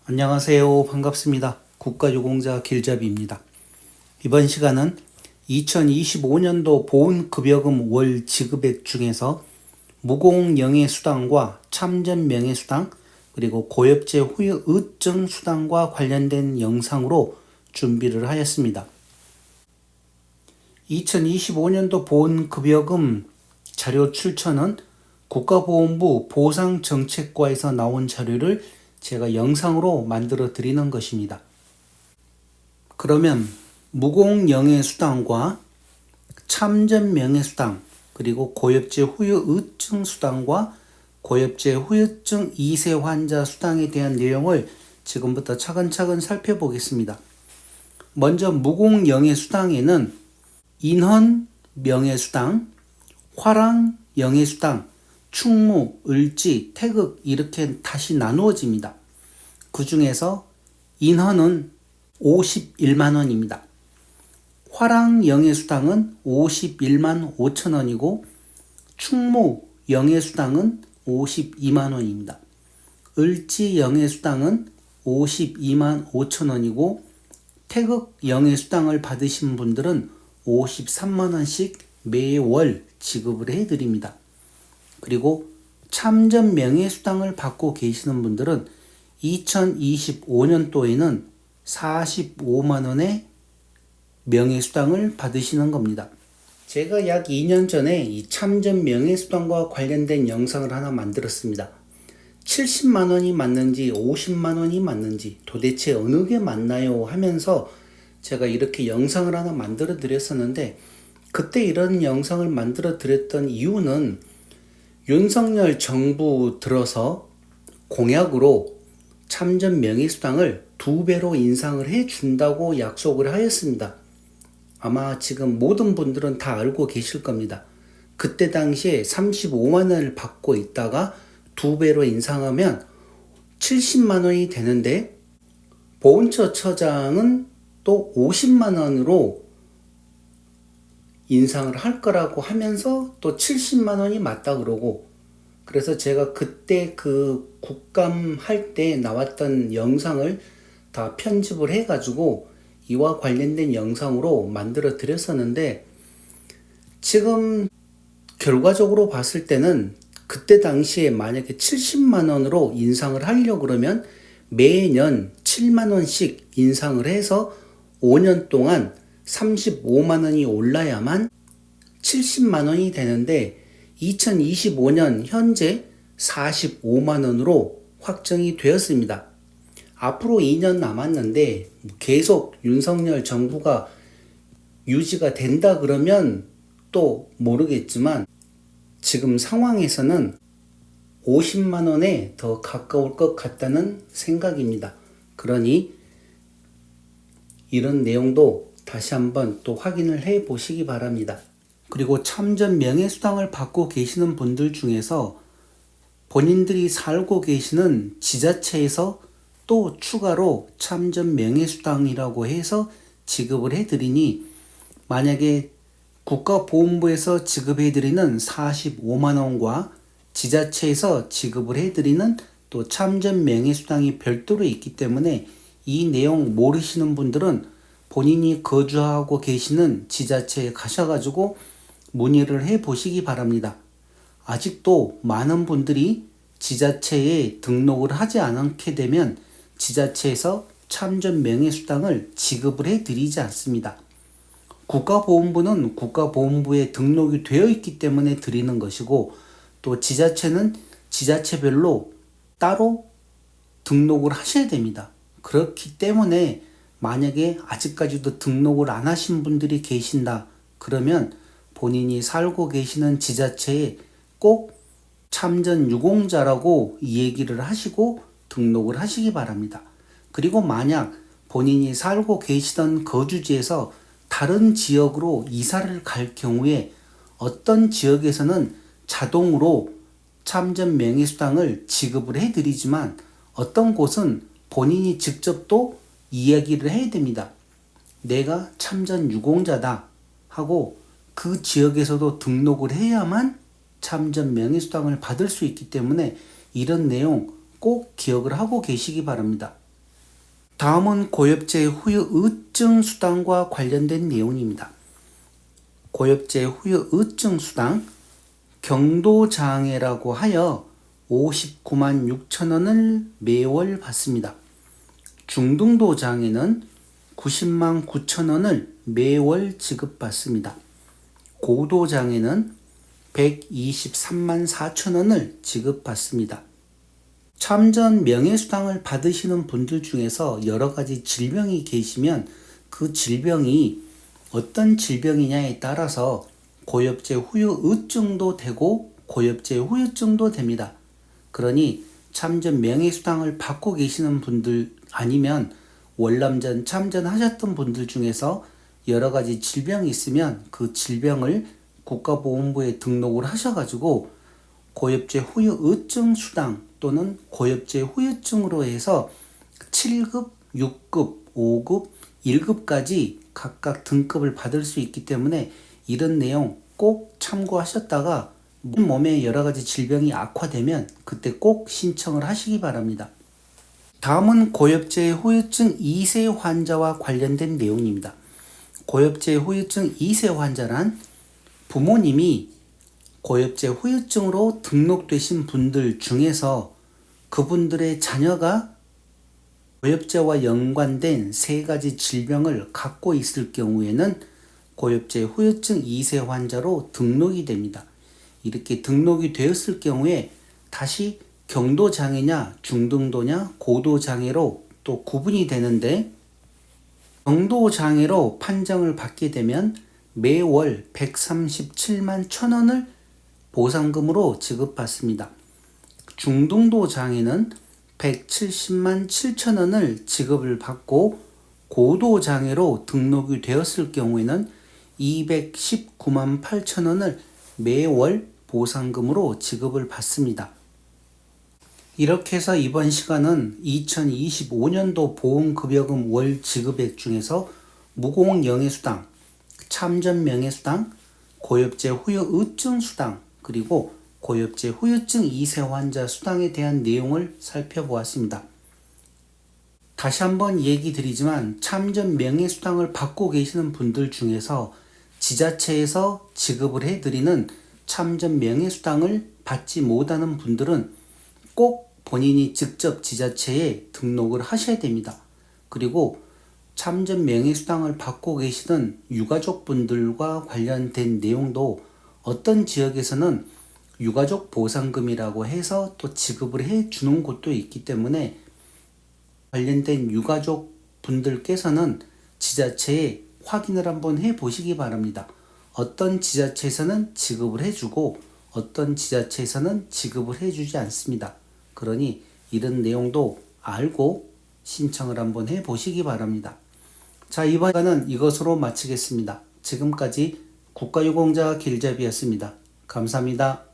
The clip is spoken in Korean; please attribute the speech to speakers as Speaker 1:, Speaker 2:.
Speaker 1: 안녕하세요. 반갑습니다. 국가유공자 길잡이입니다. 이번 시간은 2025년도 보훈급여금 월 지급액 중에서 무공영예수당과 참전명예수당 그리고 고엽제 후유 의증수당과 관련된 영상으로 준비를 하였습니다. 2025년도 보훈급여금 자료 출처는 국가보훈부 보상정책과에서 나온 자료를 제가 영상으로 만들어 드리는 것입니다. 그러면 무공영예수당과 참전명예수당 그리고 고엽제 후유 의증수당과 고엽제 후유증 2세 환자 수당에 대한 내용을 지금부터 차근차근 살펴보겠습니다. 먼저 무공영예수당에는 인헌명예수당, 화랑영예수당, 충무, 을지, 태극 이렇게 다시 나누어집니다. 그 중에서 인헌은 51만 원입니다. 화랑영예수당은 51만 5천 원이고 충무 영예수당은 52만 원입니다. 을지 영예수당은 52만 5천 원이고 태극 영예수당을 받으신 분들은 53만 원씩 매월 지급을 해드립니다. 그리고 참전 명예수당을 받고 계시는 분들은 2025년도에는 45만 원의 명예수당을 받으시는 겁니다. 제가 약 2년 전에 이 참전 명예수당과 관련된 영상을 하나 만들었습니다. 70만 원이 맞는지 50만 원이 맞는지 도대체 어느 게 맞나요 하면서 제가 이렇게 영상을 하나 만들어 드렸었는데, 그때 이런 영상을 만들어 드렸던 이유는 윤석열 정부 들어서 공약으로 참전 명예수당을 2배로 인상을 해준다고 약속을 하였습니다. 아마 지금 모든 분들은 다 알고 계실 겁니다. 그때 당시에 35만 원을 받고 있다가 2배로 인상하면 70만 원이 되는데, 보훈처처장은 또 50만 원으로 인상을 할 거라고 하면서 또 70만 원이 맞다 그러고, 그래서 제가 그때 그 국감 할 때 나왔던 영상을 다 편집을 해가지고 이와 관련된 영상으로 만들어 드렸었는데, 지금 결과적으로 봤을 때는 그때 당시에 만약에 70만 원으로 인상을 하려고 그러면 매년 7만 원씩 인상을 해서 5년 동안 35만 원이 올라야만 70만 원이 되는데, 2025년 현재 45만 원으로 확정이 되었습니다. 앞으로 2년 남았는데 계속 윤석열 정부가 유지가 된다 그러면 또 모르겠지만, 지금 상황에서는 50만 원에 더 가까울 것 같다는 생각입니다. 그러니 이런 내용도 다시 한번 또 확인을 해 보시기 바랍니다. 그리고 참전 명예수당을 받고 계시는 분들 중에서 본인들이 살고 계시는 지자체에서 또 추가로 참전 명예수당이라고 해서 지급을 해드리니, 만약에 국가보훈부에서 지급해드리는 45만 원과 지자체에서 지급을 해드리는 또 참전 명예수당이 별도로 있기 때문에 이 내용 모르시는 분들은 본인이 거주하고 계시는 지자체에 가셔가지고 문의를 해 보시기 바랍니다. 아직도 많은 분들이 지자체에 등록을 하지 않게 되면 지자체에서 참전 명예수당을 지급을 해 드리지 않습니다. 국가보훈부는 국가보훈부에 등록이 되어 있기 때문에 드리는 것이고, 또 지자체는 지자체별로 따로 등록을 하셔야 됩니다. 그렇기 때문에 만약에 아직까지도 등록을 안 하신 분들이 계신다 그러면 본인이 살고 계시는 지자체에 꼭 참전 유공자라고 얘기를 하시고 등록을 하시기 바랍니다. 그리고 만약 본인이 살고 계시던 거주지에서 다른 지역으로 이사를 갈 경우에 어떤 지역에서는 자동으로 참전 명예수당을 지급을 해드리지만, 어떤 곳은 본인이 직접 또 이야기를 해야 됩니다. 내가 참전 유공자다 하고 그 지역에서도 등록을 해야만 참전 명예수당을 받을 수 있기 때문에 이런 내용 꼭 기억을 하고 계시기 바랍니다. 다음은 고엽제 후유 의증 수당과 관련된 내용입니다. 고엽제 후유 의증 수당 경도장애라고 하여 59만 6천 원을 매월 받습니다. 중등도 장애는 90만 9천 원을 매월 지급받습니다. 고도 장애는 123만 4천 원을 지급받습니다. 참전 명예수당을 받으시는 분들 중에서 여러 가지 질병이 계시면 그 질병이 어떤 질병이냐에 따라서 고엽제 후유 의증도 되고 고엽제 후유증도 됩니다. 그러니 참전 명예수당을 받고 계시는 분들 아니면 월남전 참전하셨던 분들 중에서 여러 가지 질병이 있으면 그 질병을 국가보건부에 등록을 하셔가지고 고엽제 후유 의증 수당 또는 고엽제 후유증으로 해서 7급, 6급, 5급, 1급까지 각각 등급을 받을 수 있기 때문에 이런 내용 꼭 참고하셨다가 몸에 여러 가지 질병이 악화되면 그때 꼭 신청을 하시기 바랍니다. 다음은 고엽제 후유증 2세 환자와 관련된 내용입니다. 고엽제 후유증 2세 환자란 부모님이 고엽제 후유증으로 등록되신 분들 중에서 그분들의 자녀가 고엽제와 연관된 3가지 질병을 갖고 있을 경우에는 고엽제 후유증 2세 환자로 등록이 됩니다. 이렇게 등록이 되었을 경우에 다시 경도장애냐 중등도냐 고도장애로 또 구분이 되는데, 경도장애로 판정을 받게 되면 매월 137만 1천 원을 보상금으로 지급받습니다. 중등도 장애는 170만 7천 원을 지급을 받고 고도 장애로 등록이 되었을 경우에는 219만 8천 원을 매월 보상금으로 지급을 받습니다. 이렇게 해서 이번 시간은 2025년도 보험급여금 월 지급액 중에서 무공영예수당, 참전명예수당, 고엽제 후유 의증수당, 그리고 고엽제 후유증 2세 환자 수당에 대한 내용을 살펴보았습니다. 다시 한번 얘기 드리지만 참전명예수당을 받고 계시는 분들 중에서 지자체에서 지급을 해드리는 참전명예수당을 받지 못하는 분들은 꼭 본인이 직접 지자체에 등록을 하셔야 됩니다. 그리고 참전명예수당을 받고 계시는 유가족분들과 관련된 내용도 어떤 지역에서는 유가족 보상금이라고 해서 또 지급을 해주는 곳도 있기 때문에 관련된 유가족 분들께서는 지자체에 확인을 한번 해보시기 바랍니다. 어떤 지자체에서는 지급을 해주고 어떤 지자체에서는 지급을 해주지 않습니다. 그러니 이런 내용도 알고 신청을 한번 해보시기 바랍니다. 자, 이번 시간은 이것으로 마치겠습니다. 지금까지 국가유공자 길잡이였습니다. 감사합니다.